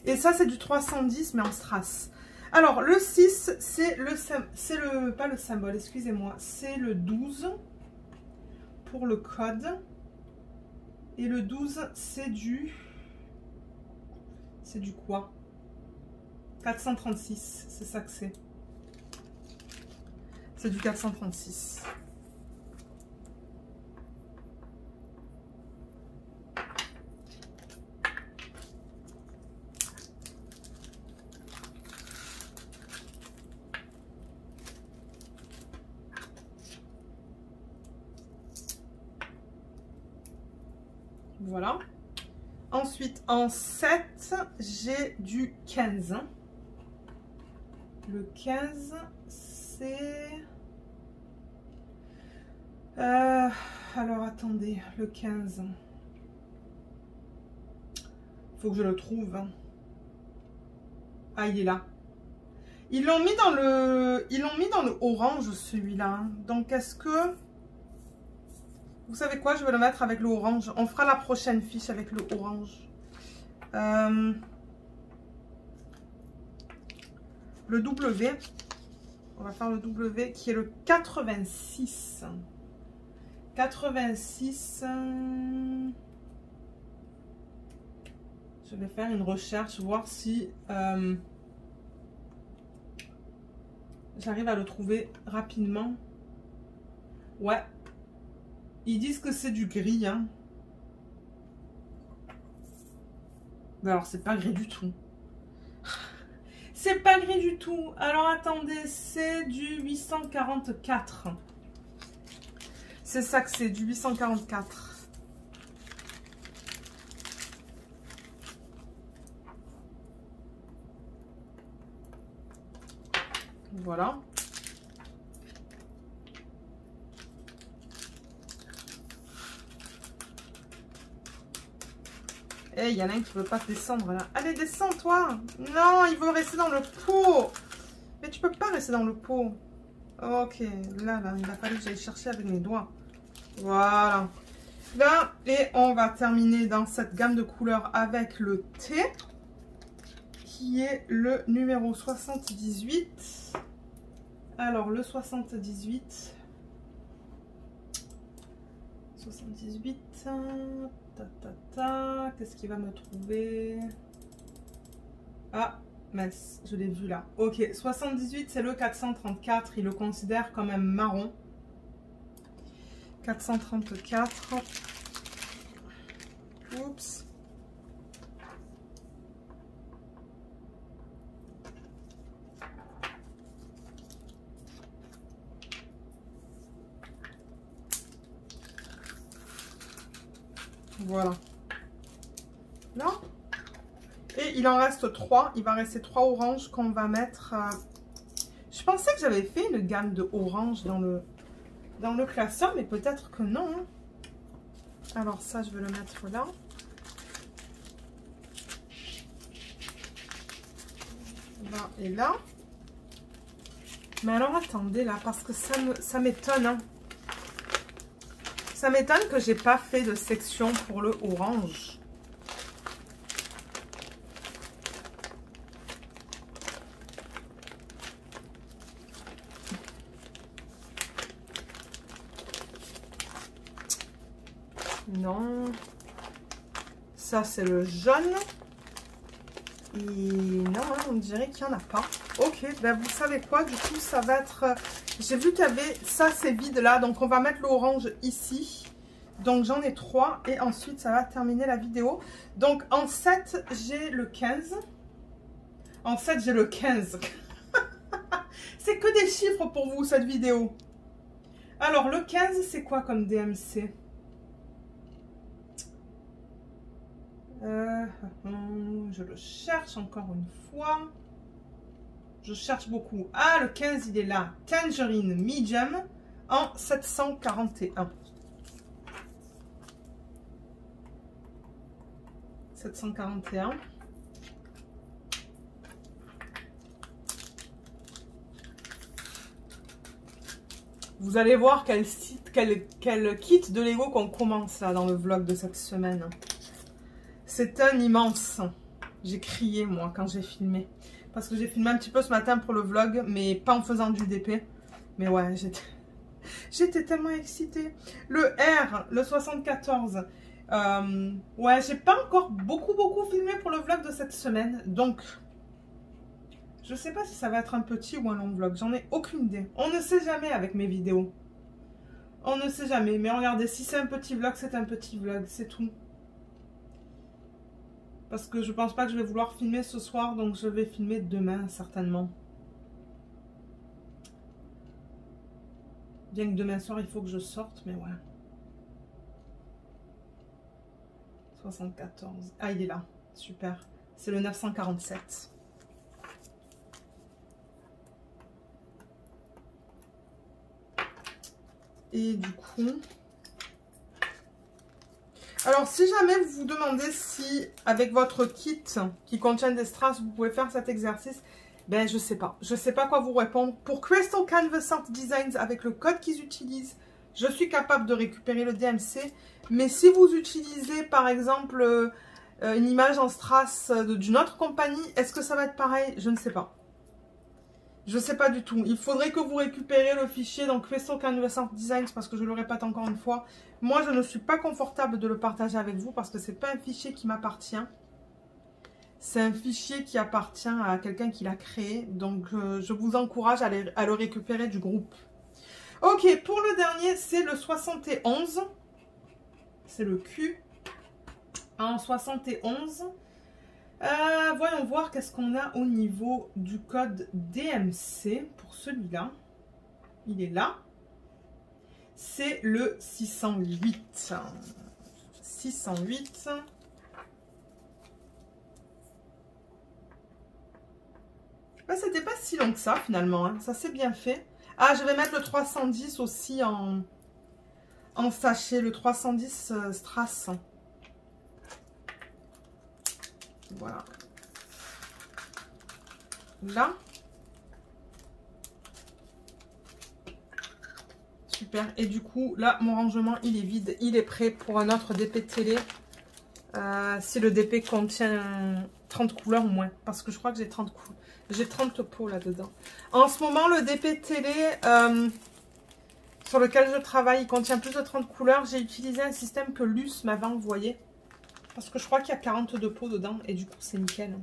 Speaker 1: Et ça, c'est du 310, mais en strass. Alors, le 6, c'est le... Pas le symbole, excusez-moi. C'est le 12 pour le code. Et le 12, c'est du... C'est du quoi? 436, c'est ça que c'est. C'est du 436. Voilà. Ensuite, en 7, j'ai du 15. Le 15, c'est... alors, attendez, le 15. Faut que je le trouve. Ah, il est là. Ils l'ont mis dans le orange, celui-là. Donc, est-ce que... Vous savez quoi? Je vais le mettre avec le orange. On fera la prochaine fiche avec le orange. Le W. On va faire le W qui est le 86. 86. Je vais faire une recherche, voir si j'arrive à le trouver rapidement. Ouais. Ils disent que c'est du gris, hein. Mais alors, c'est pas gris du tout. C'est pas gris du tout. Alors, attendez, c'est du 844. C'est ça que c'est, du 844. Voilà. Eh, il y en a un qui veut pas descendre là. Allez, descends toi. Non, il veut rester dans le pot. Mais tu peux pas rester dans le pot. Ok, là, il a fallu que j'aille chercher avec mes doigts. Voilà. Là, et on va terminer dans cette gamme de couleurs avec le T, qui est le numéro 78. Alors, le 78... 78, qu'est-ce qu'il va me trouver? Ah, mince, je l'ai vu là. Ok, 78, c'est le 434, il le considère comme un marron. 434. Oups. Voilà. Là. Et il en reste 3. Il va rester 3 oranges qu'on va mettre. Je pensais que j'avais fait une gamme de orange dans le classeur, mais peut-être que non. Hein. Alors ça, je vais le mettre là. Là et là. Mais alors attendez là, parce que ça m'étonne. Hein. Ça m'étonne que j'ai pas fait de section pour le orange. Non. Ça, c'est le jaune. Et non, on dirait qu'il n'y en a pas. Ok, ben vous savez quoi? Du coup, ça va être... J'ai vu qu'il y avait... Ça, c'est vide là. Donc, on va mettre l'orange ici. Donc, j'en ai 3. Et ensuite, ça va terminer la vidéo. Donc, en 7, j'ai le 15. En 7, j'ai le 15. C'est que des chiffres pour vous, cette vidéo. Alors, le 15, c'est quoi comme DMC? Je le cherche encore une fois. Je cherche beaucoup. Ah, le 15, il est là. Tangerine Medium en 741. 741. Vous allez voir quel kit de Lego qu'on commence là dans le vlog de cette semaine. C'est un immense. J'ai crié moi quand j'ai filmé. Parce que j'ai filmé un petit peu ce matin pour le vlog, mais pas en faisant du DP. Mais ouais, j'étais tellement excitée. Le R, le 74. Ouais, j'ai pas encore beaucoup filmé pour le vlog de cette semaine. Donc, je sais pas si ça va être un petit ou un long vlog. J'en ai aucune idée. On ne sait jamais avec mes vidéos. On ne sait jamais. Mais regardez, si c'est un petit vlog, c'est un petit vlog. C'est tout. Parce que je pense pas que je vais vouloir filmer ce soir. Donc, je vais filmer demain, certainement. Bien que demain soir, il faut que je sorte. Mais ouais. 74. Ah, il est là. Super. C'est le 947. Et du coup... Alors, si jamais vous vous demandez si, avec votre kit qui contient des strass, vous pouvez faire cet exercice, ben, je sais pas. Je sais pas quoi vous répondre. Pour Crystal Canvas Art Designs, avec le code qu'ils utilisent, je suis capable de récupérer le DMC. Mais si vous utilisez, par exemple, une image en strass d'une autre compagnie, est-ce que ça va être pareil? Je ne sais pas. Je ne sais pas du tout. Il faudrait que vous récupérez le fichier dans Crystal Canvas Art Designs parce que je le répète encore une fois. Moi, je ne suis pas confortable de le partager avec vous parce que ce n'est pas un fichier qui m'appartient. C'est un fichier qui appartient à quelqu'un qui l'a créé. Donc, je vous encourage à le récupérer du groupe. Ok, pour le dernier, c'est le 71. C'est le Q en 71. Voyons voir qu'est-ce qu'on a au niveau du code DMC pour celui-là. Il est là. C'est le 608. 608. Ben, c'était pas si long que ça finalement. Hein. Ça s'est bien fait. Ah, je vais mettre le 310 aussi en sachet. Le 310 strass. Voilà. Là. Super. Et du coup, là, mon rangement, il est vide. Il est prêt pour un autre DP télé. Si le DP contient 30 couleurs ou moins. Parce que je crois que j'ai 30 couleurs. J'ai 30 pots là-dedans. En ce moment, le DP télé sur lequel je travaille, il contient plus de 30 couleurs. J'ai utilisé un système que Luce m'avait envoyé. Parce que je crois qu'il y a 42 pots dedans. Et du coup, c'est nickel.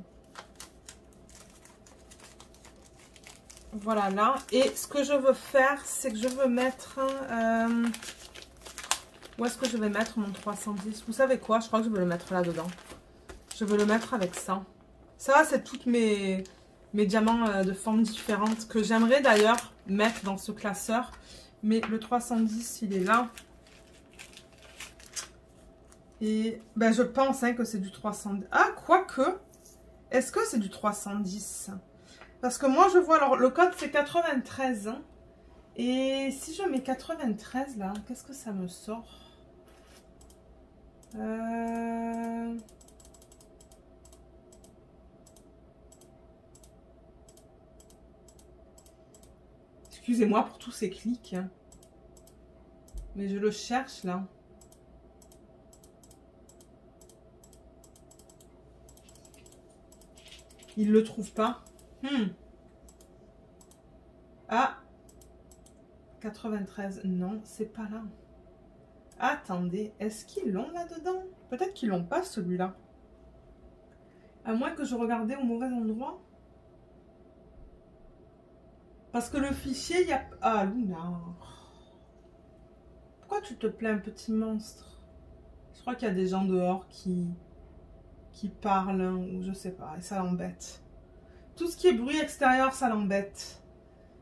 Speaker 1: Voilà, là. Et ce que je veux faire, c'est que je veux mettre... où est-ce que je vais mettre mon 310? Vous savez quoi? Je crois que je vais le mettre là-dedans. Je veux le mettre avec ça. Ça, c'est toutes mes diamants de formes différentes que j'aimerais d'ailleurs mettre dans ce classeur. Mais le 310, il est là. Et ben, je pense que c'est du 310. Ah, quoique, est-ce que c'est du 310? Parce que moi, je vois, alors le code c'est 93. Hein, et si je mets 93 là, qu'est-ce que ça me sort? Excusez-moi pour tous ces clics. Hein. Mais je le cherche là. Il ne le trouve pas. Ah, 93. Non, c'est pas là. Attendez, est-ce qu'ils l'ont là-dedans? Peut-être qu'ils l'ont pas celui-là. À moins que je regardais au mauvais endroit. Parce que le fichier, il y a... Ah, Luna. Pourquoi tu te plains, petit monstre? Je crois qu'il y a des gens dehors qui parlent, ou je sais pas, et ça l'embête. Tout ce qui est bruit extérieur, ça l'embête.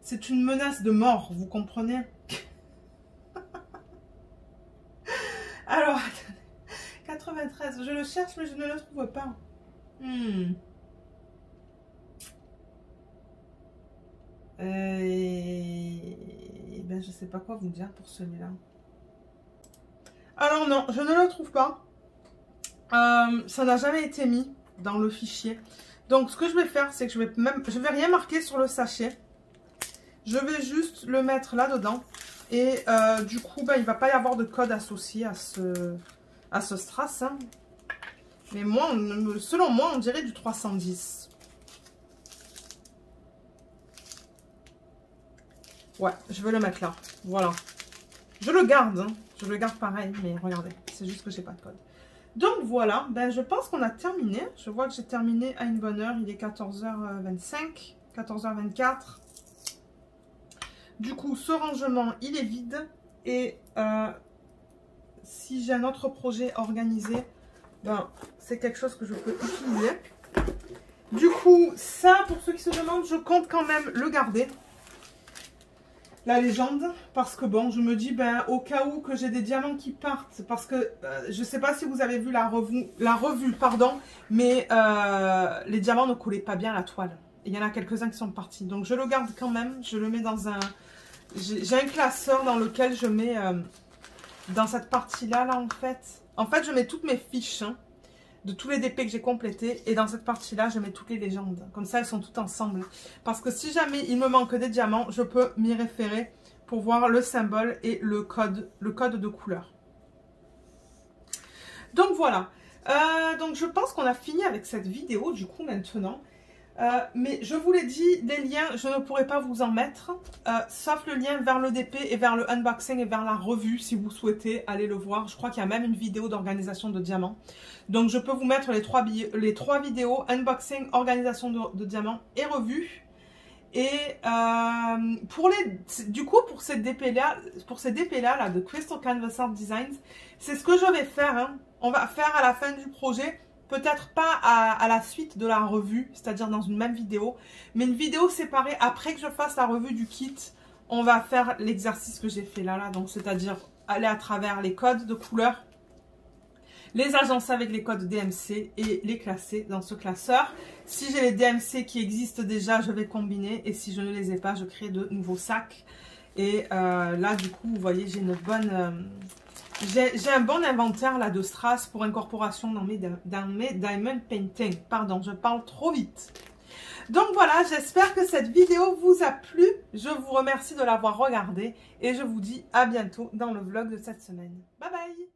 Speaker 1: C'est une menace de mort, vous comprenez? Alors, attendez. 93, je le cherche, mais je ne le trouve pas. Ben, je sais pas quoi vous dire pour celui-là. Alors non, je ne le trouve pas. Ça n'a jamais été mis dans le fichier. Donc ce que je vais faire, c'est que je vais rien marquer sur le sachet. Je vais juste le mettre là-dedans. Et du coup, ben, il ne va pas y avoir de code associé à ce strass. Hein. Mais moi, selon moi, on dirait du 310. Ouais, je vais le mettre là. Voilà. Je le garde. Hein. Je le garde pareil, mais regardez. C'est juste que j'ai pas de code. Donc voilà, ben, je pense qu'on a terminé. Je vois que j'ai terminé à une bonne heure. Il est 14h25, 14h24. Du coup, ce rangement, il est vide. Et si j'ai un autre projet organisé, ben, c'est quelque chose que je peux utiliser. Du coup, ça, pour ceux qui se demandent, je compte quand même le garder. La légende, parce que bon, je me dis, ben, au cas où que j'ai des diamants qui partent, parce que je ne sais pas si vous avez vu la revue, pardon, mais les diamants ne collaient pas bien à la toile. Il y en a quelques-uns qui sont partis, donc je le garde quand même, je le mets dans un... J'ai un classeur dans lequel je mets, dans cette partie-là, là, en fait, je mets toutes mes fiches, hein, de tous les DP que j'ai complétés. Et dans cette partie-là, je mets toutes les légendes. Comme ça, elles sont toutes ensemble. Parce que si jamais il me manque des diamants, je peux m'y référer pour voir le symbole et le code de couleur. Donc voilà. Donc je pense qu'on a fini avec cette vidéo du coup maintenant. Mais je vous l'ai dit, les liens, je ne pourrai pas vous en mettre, sauf le lien vers le DP et vers le unboxing et vers la revue si vous souhaitez aller le voir. Je crois qu'il y a même une vidéo d'organisation de diamants. Donc je peux vous mettre les trois vidéos, unboxing, organisation de diamants et revue. Et pour ces DP là, de Crystal Canvas Art Designs, c'est ce que je vais faire. Hein. On va faire à la fin du projet. Peut-être pas à la suite de la revue, c'est-à-dire dans une même vidéo, mais une vidéo séparée après que je fasse la revue du kit. On va faire l'exercice que j'ai fait là, donc c'est-à-dire aller à travers les codes de couleurs, les agencer avec les codes DMC et les classer dans ce classeur. Si j'ai les DMC qui existent déjà, je vais combiner, et si je ne les ai pas, je crée de nouveaux sacs. Et là, du coup, vous voyez, j'ai une bonne... J'ai un bon inventaire là de strass pour incorporation dans mes diamond painting. Pardon, je parle trop vite. Donc voilà, j'espère que cette vidéo vous a plu. Je vous remercie de l'avoir regardée et je vous dis à bientôt dans le vlog de cette semaine. Bye bye!